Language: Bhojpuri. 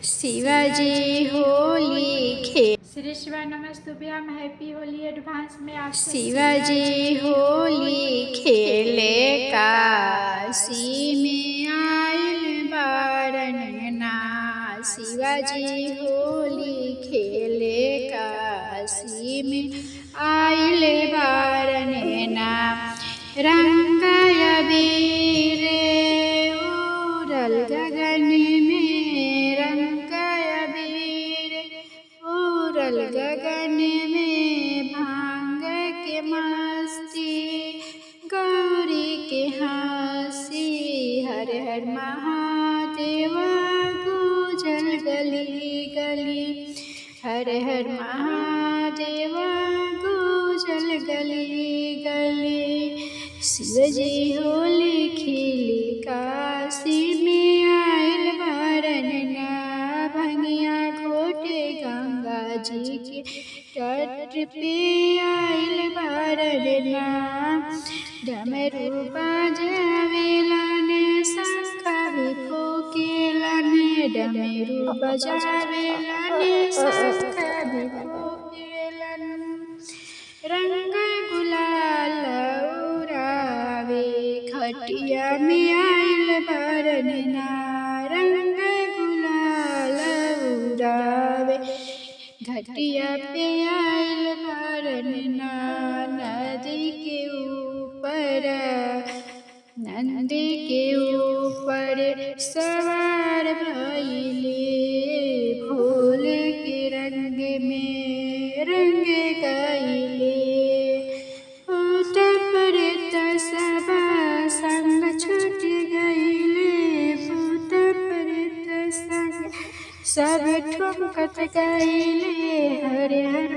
शिवाजी होली खेल श्री शिवाय नमस्तुभ्यम। हैप्पी होली एडवांस में आप शिवाजी होली खेले काशी में आइल बारन ना। शिवाजी होली खेले काशी में आइल बारन ना। रंग अबीर उड़ल गगन में, रंग अबीर उड़ल गगन में। भांग के मस्ती गौरी के हंसी, हर हर महादेव गुजल गली गली। हर हर महादेव गुजल गली गली। शिवजी होली खेली काशी में आइल बारन ना। भंगिया घोटे गंगा जी के तट पे आइल बारन ना। डमरू बजावेला ने शंख भी फूकेला ने। डमरू बजावेला ने शंख भी फूकेला। रंग गुलाल उड़ावे खटिया में आइल बारन ना। रंग गुलाल उड़ावे घटिया पे आइल बारन ना। नदी के ऊपर सवार भइले, फूल के रंग में रंग गइले। भूत प्रेत सब संग छूट गइले, भूत प्रेत संग सब ठुमकत गइले। हर हर